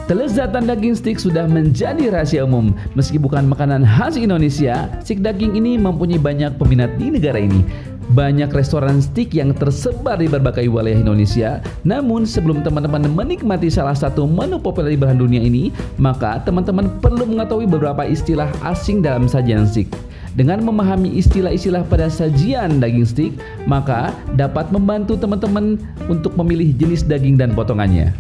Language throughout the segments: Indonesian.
Kelezatan daging steak sudah menjadi rahasia umum. Meski bukan makanan khas Indonesia, steak daging ini mempunyai banyak peminat di negara ini. Banyak restoran steak yang tersebar di berbagai wilayah Indonesia. Namun sebelum teman-teman menikmati salah satu menu populer di belahan dunia ini, maka teman-teman perlu mengetahui beberapa istilah asing dalam sajian steak. Dengan memahami istilah-istilah pada sajian daging steak, maka dapat membantu teman-teman untuk memilih jenis daging dan potongannya.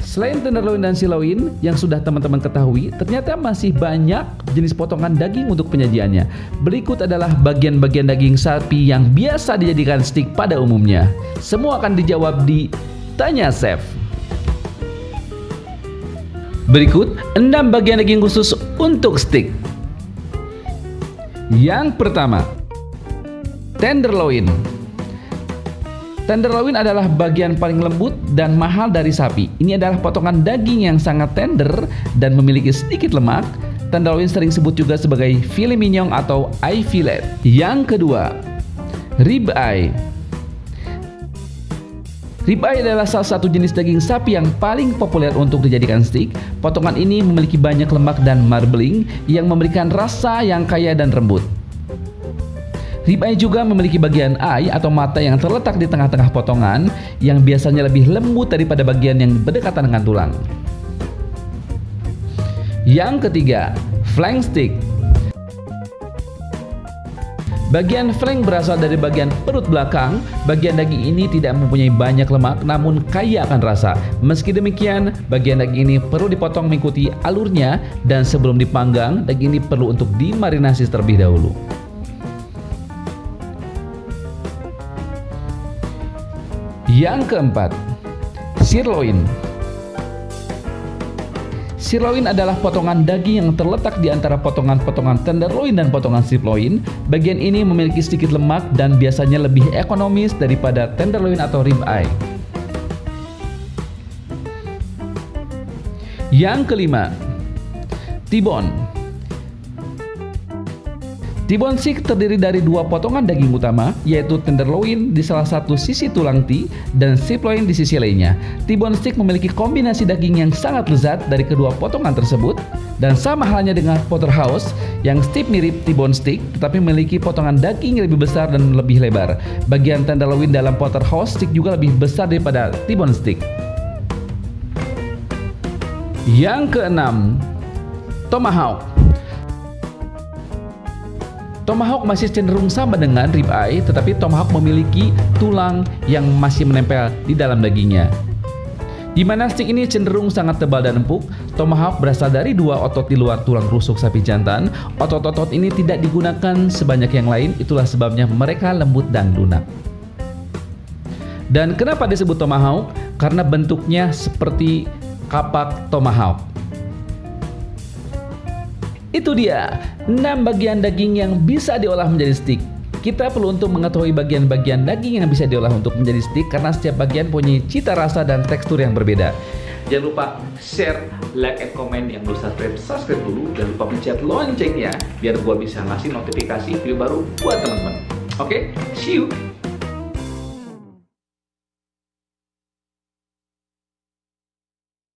Selain tenderloin dan sirloin yang sudah teman-teman ketahui, ternyata masih banyak jenis potongan daging untuk penyajiannya. Berikut adalah bagian-bagian daging sapi yang biasa dijadikan steak pada umumnya. Semua akan dijawab di Tanya Chef. Berikut 6 bagian daging khusus untuk steak. Yang pertama, tenderloin. Tenderloin adalah bagian paling lembut dan mahal dari sapi. Ini adalah potongan daging yang sangat tender dan memiliki sedikit lemak. Tenderloin sering disebut juga sebagai filet mignon atau eye fillet. Yang kedua, rib eye. Rib eye adalah salah satu jenis daging sapi yang paling populer untuk dijadikan steak. Potongan ini memiliki banyak lemak dan marbling yang memberikan rasa yang kaya dan lembut. Rib eye juga memiliki bagian eye atau mata yang terletak di tengah-tengah potongan yang biasanya lebih lembut daripada bagian yang berdekatan dengan tulang. Yang ketiga, flank steak. Bagian flank berasal dari bagian perut belakang. Bagian daging ini tidak mempunyai banyak lemak namun kaya akan rasa. Meski demikian, bagian daging ini perlu dipotong mengikuti alurnya dan sebelum dipanggang, daging ini perlu untuk dimarinasi terlebih dahulu. Yang keempat, sirloin. Sirloin adalah potongan daging yang terletak di antara potongan-potongan tenderloin dan potongan sirloin. Bagian ini memiliki sedikit lemak dan biasanya lebih ekonomis daripada tenderloin atau rib eye. Yang kelima, T-bone. T-bone steak terdiri dari 2 potongan daging utama, yaitu tenderloin di salah satu sisi tulang T dan sirloin di sisi lainnya. T-bone steak memiliki kombinasi daging yang sangat lezat dari kedua potongan tersebut, dan sama halnya dengan porterhouse yang steak mirip T-bone steak tetapi memiliki potongan daging yang lebih besar dan lebih lebar. Bagian tenderloin dalam porterhouse steak juga lebih besar daripada T-bone steak. Yang keenam, tomahawk. Tomahawk masih cenderung sama dengan rib eye, tetapi tomahawk memiliki tulang yang masih menempel di dalam dagingnya. Di mana steak ini cenderung sangat tebal dan empuk, tomahawk berasal dari 2 otot di luar tulang rusuk sapi jantan. Otot-otot ini tidak digunakan sebanyak yang lain, itulah sebabnya mereka lembut dan lunak. Dan kenapa disebut tomahawk? Karena bentuknya seperti kapak tomahawk. Itu dia 6 bagian daging yang bisa diolah menjadi steak. Kita perlu untuk mengetahui bagian-bagian daging yang bisa diolah untuk menjadi steak karena setiap bagian punya cita rasa dan tekstur yang berbeda. Jangan lupa share, like, and comment. Yang belum subscribe dulu. Jangan lupa pencet loncengnya biar gua bisa ngasih notifikasi video baru buat teman-teman. Oke, see you.